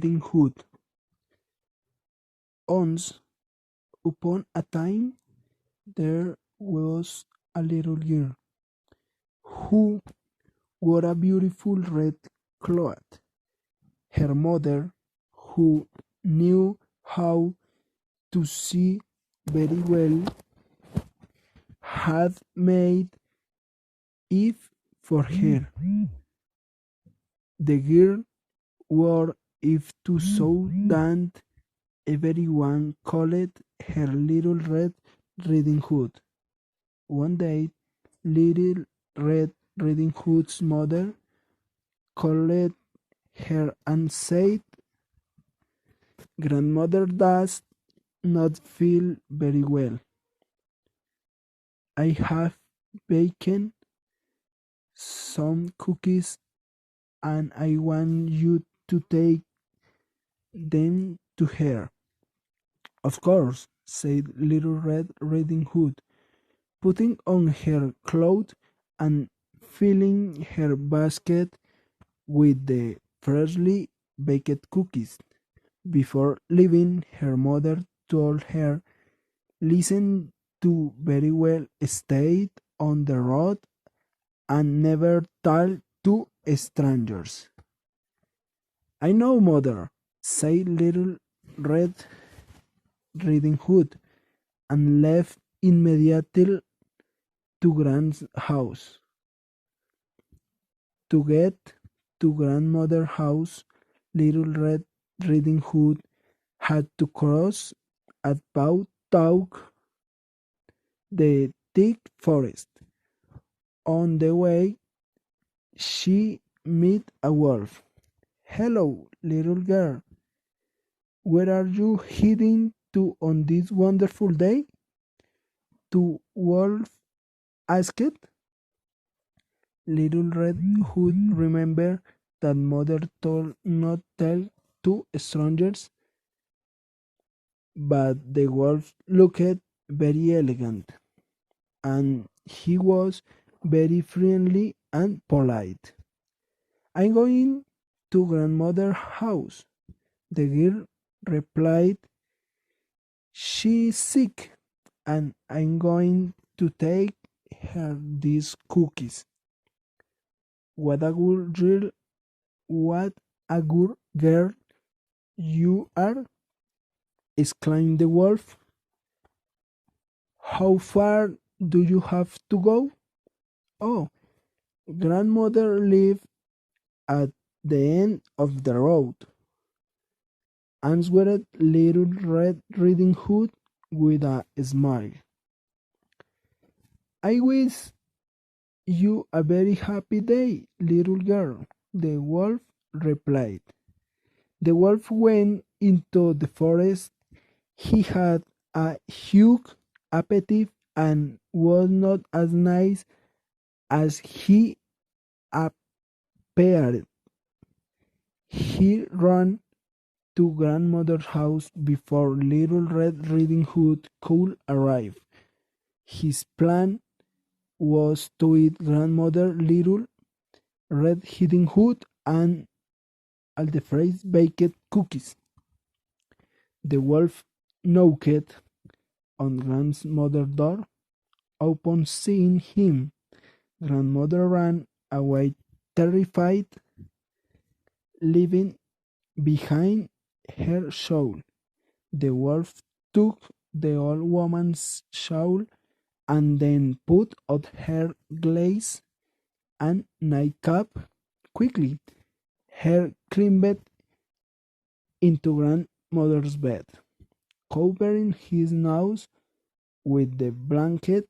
Riding Hood. Once upon a time there was a little girl who wore a beautiful red cloth. Her mother, who knew how to see very well, had made it for her. The girl wore it to so that everyone called her Little Red Riding Hood. One day, Little Red Riding Hood's mother called her and said, "Grandmother does not feel very well. I have baked some cookies and I want you to take them to her." "Of course," said Little Red Riding Hood, putting on her clothes and filling her basket with the freshly baked cookies. Before leaving, her mother told her, "Listen to very well, stay on the road, and never talk to strangers." "I know, mother," said Little Red Riding Hood, and left immediately to Grand's house. To get to Grandmother's house, Little Red Riding Hood had to cross about talk the thick forest. On the way, she met a wolf. "Hello, little girl. Where are you heading to on this wonderful day?" the wolf asked. Little Red Hood remembered that mother told not tell to strangers, but the wolf looked very elegant, and he was very friendly and polite. "I'm going to grandmother's house," the girl replied. "She's sick, and I'm going to take her these cookies." "What a good girl, what a good girl you are!" exclaimed the wolf. "How far do you have to go?" "Oh, grandmother lives at the end of the road," answered Little Red Riding Hood with a smile. "I wish you a very happy day, little girl," the wolf replied. The wolf went into the forest. He had a huge appetite and was not as nice as he appeared. He ran to grandmother's house before Little Red Riding Hood could arrive. His plan was to eat grandmother Little Red Riding Hood and all the fresh baked cookies. The wolf knocked on grandmother's door. Upon seeing him, grandmother ran away terrified, leaving behind her shawl. The wolf took the old woman's shawl and then put on her glass and nightcap. Quickly, her climbed into grandmother's bed, covering his nose with the blanket.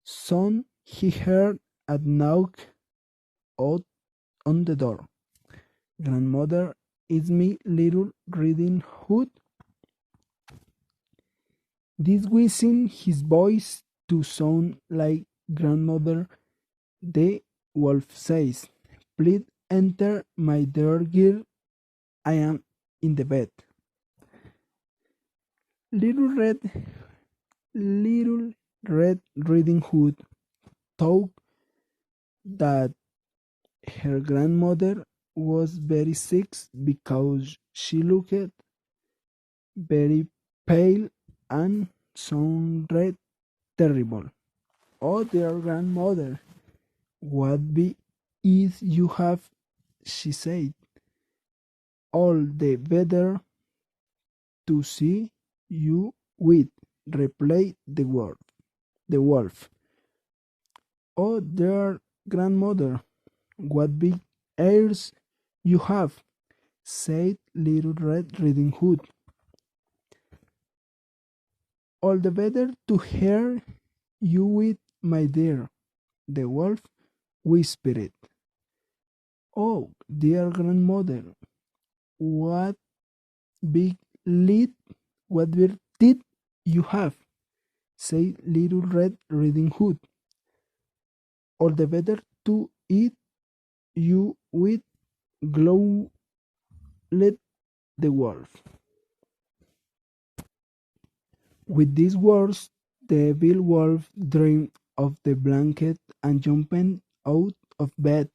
Soon he heard a knock out on the door. "Grandmother, it's me, Little Riding Hood." Disguising his voice to sound like grandmother, the wolf says, "Please enter, my dear girl. I am in the bed." Little Red, Little Red Riding Hood thought that her grandmother was very sick because she looked very pale and sounded terrible. Oh, dear grandmother, what be is you have? She said. All the better to see you with, replied the wolf. Oh, dear grandmother, what big ears you have, said Little Red Riding Hood. All the better to hear you with, my dear, the wolf whispered. Oh, dear grandmother, what big lid, what big teeth you have, said Little Red Riding Hood. All the better to eat you with, growled the wolf. With these words, the evil wolf dreamed of the blanket and jumping out of bed.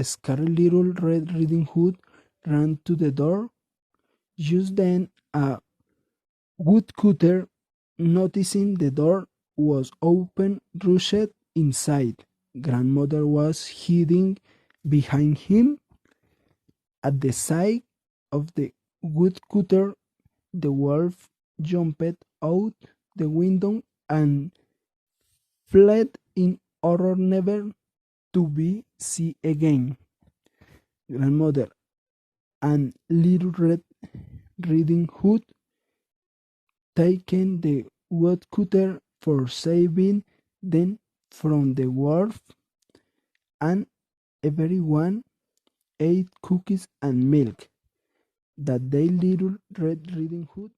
Scared Little Red Riding Hood ran to the door. Just then, a woodcutter, noticing the door was open, rushed inside. Grandmother was hiding behind him. At the sight of the woodcutter, the wolf jumped out the window and fled in horror, never to be seen again. Grandmother and Little Red Riding Hood taken the woodcutter for saving them from the wolf, and everyone ate cookies and milk that day. Little Red Riding Hood